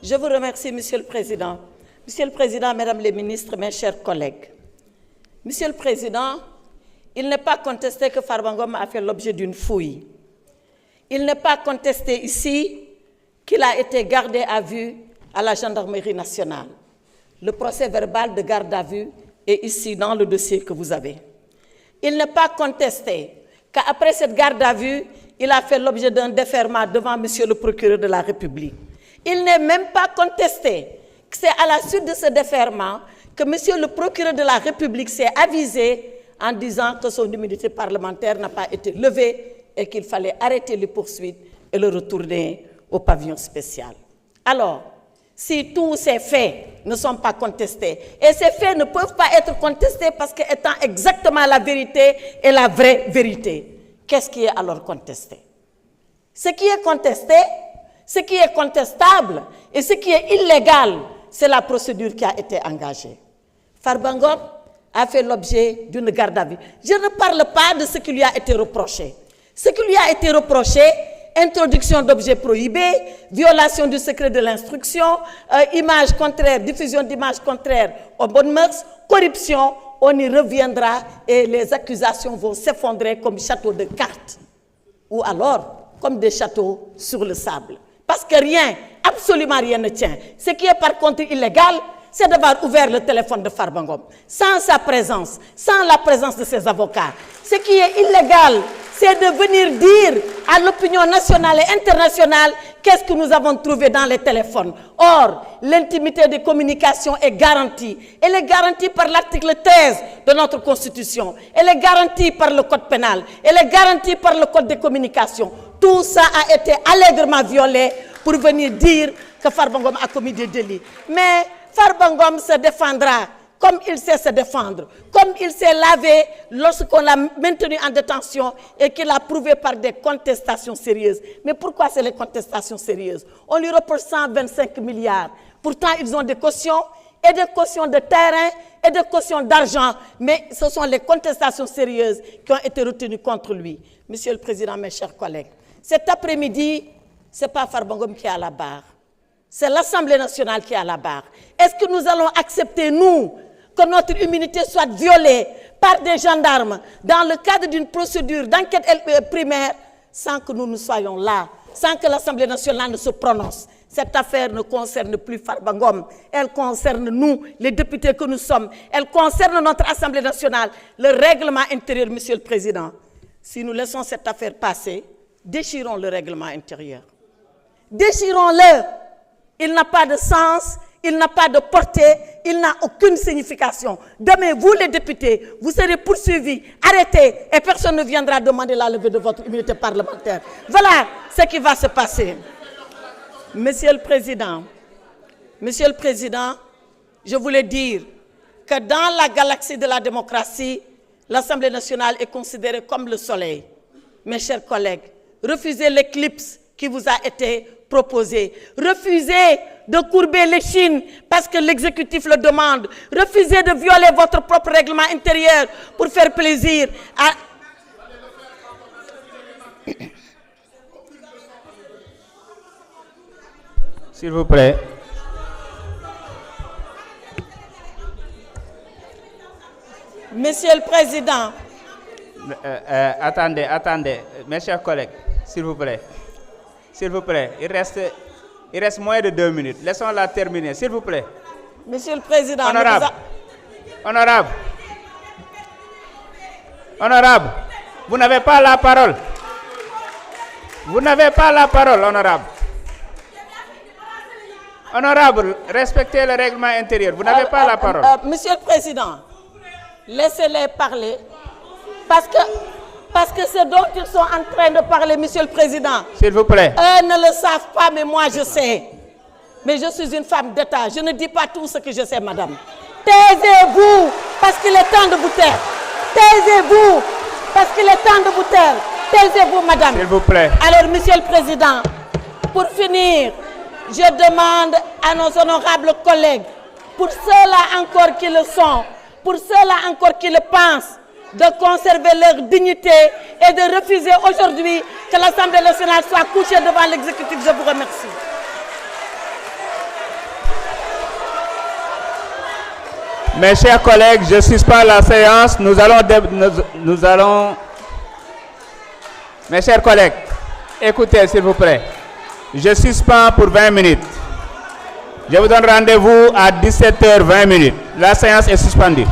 Je vous remercie, Monsieur le Président. Monsieur le Président, Mesdames les ministres, mes chers collègues. Monsieur le Président, il n'est pas contesté que Farba Ngom a fait l'objet d'une fouille. Il n'est pas contesté ici qu'il a été gardé à vue à la gendarmerie nationale. Le procès verbal de garde à vue est ici dans le dossier que vous avez. Il n'est pas contesté qu'après cette garde à vue, il a fait l'objet d'un déferment devant Monsieur le procureur de la République. Il n'est même pas contesté que c'est à la suite de ce déferment que Monsieur le procureur de la République s'est avisé en disant que son immunité parlementaire n'a pas été levée et qu'il fallait arrêter les poursuites et le retourner au pavillon spécial. Alors, si tous ces faits ne sont pas contestés, et ces faits ne peuvent pas être contestés parce qu'étant exactement la vérité et la vraie vérité, qu'est-ce qui est alors contesté? Ce qui est contesté, ce qui est contestable et ce qui est illégal, c'est la procédure qui a été engagée. Farba Ngom a fait l'objet d'une garde à vue. Je ne parle pas de ce qui lui a été reproché. Ce qui lui a été reproché, introduction d'objets prohibés, violation du secret de l'instruction, images contraires, diffusion d'images contraires aux bonnes mœurs, corruption, on y reviendra et les accusations vont s'effondrer comme châteaux de cartes ou alors comme des châteaux sur le sable. Parce que rien, absolument rien ne tient. Ce qui est par contre illégal, c'est d'avoir ouvert le téléphone de Farba Ngom sans sa présence, sans la présence de ses avocats. Ce qui est illégal, c'est de venir dire à l'opinion nationale et internationale qu'est-ce que nous avons trouvé dans les téléphones. Or, l'intimité des communications est garantie. Elle est garantie par l'article 13 de notre Constitution. Elle est garantie par le Code pénal. Elle est garantie par le Code des communications. Tout ça a été allègrement violé pour venir dire que Farba Ngom a commis des délits. Mais Farba Ngom se défendra comme il sait se défendre, comme il s'est lavé lorsqu'on l'a maintenu en détention et qu'il a prouvé par des contestations sérieuses. Mais pourquoi c'est les contestations sérieuses? On lui reproche 125 milliards. Pourtant, ils ont des cautions, et des cautions de terrain, et des cautions d'argent. Mais ce sont les contestations sérieuses qui ont été retenues contre lui. Monsieur le Président, mes chers collègues, cet après-midi, ce n'est pas Farba Ngom qui est à la barre. C'est l'Assemblée nationale qui est à la barre. Est-ce que nous allons accepter, nous, que notre immunité soit violée par des gendarmes dans le cadre d'une procédure d'enquête primaire sans que nous ne soyons là, sans que l'Assemblée nationale ne se prononce? Cette affaire ne concerne plus Farba Ngom, elle concerne nous, les députés que nous sommes, elle concerne notre Assemblée nationale, le règlement intérieur, Monsieur le Président. Si nous laissons cette affaire passer, déchirons le règlement intérieur. Déchirons-le. Il n'a pas de sens, il n'a pas de portée, il n'a aucune signification. Demain, vous les députés, vous serez poursuivis, arrêtés, et personne ne viendra demander la levée de votre immunité parlementaire. Voilà ce qui va se passer. Monsieur le Président, je voulais dire que dans la galaxie de la démocratie, l'Assemblée nationale est considérée comme le soleil. Mes chers collègues, refusez l'éclipse qui vous a été proposé. Refusez de courber l'échine parce que l'exécutif le demande. Refusez de violer votre propre règlement intérieur pour faire plaisir à... S'il vous plaît. Monsieur le Président. Attendez, mes chers collègues, s'il vous plaît. S'il vous plaît, il reste moins de 2 minutes. Laissons-la terminer, s'il vous plaît. Monsieur le Président. Honorable, vous n'avez pas la parole. Vous n'avez pas la parole, honorable. Honorable, respectez le règlement intérieur. Vous n'avez pas la parole. Monsieur le Président, laissez-les parler. Parce que c'est dont ils sont en train de parler, Monsieur le Président. S'il vous plaît. Eux ne le savent pas, mais moi je sais. Mais je suis une femme d'État. Je ne dis pas tout ce que je sais, madame. Taisez-vous, parce qu'il est temps de vous taire. Taisez-vous, parce qu'il est temps de vous taire. Taisez-vous, madame. S'il vous plaît. Alors, Monsieur le Président, pour finir, je demande à nos honorables collègues, pour ceux-là encore qui le sont, pour ceux-là encore qui le pensent, de conserver leur dignité et de refuser aujourd'hui que l'Assemblée nationale soit couchée devant l'exécutif. Je vous remercie. Mes chers collègues, je suspends la séance. Nous allons... Mes chers collègues, écoutez s'il vous plaît. Je suspends pour 20 minutes. Je vous donne rendez-vous à 17h20. La séance est suspendue.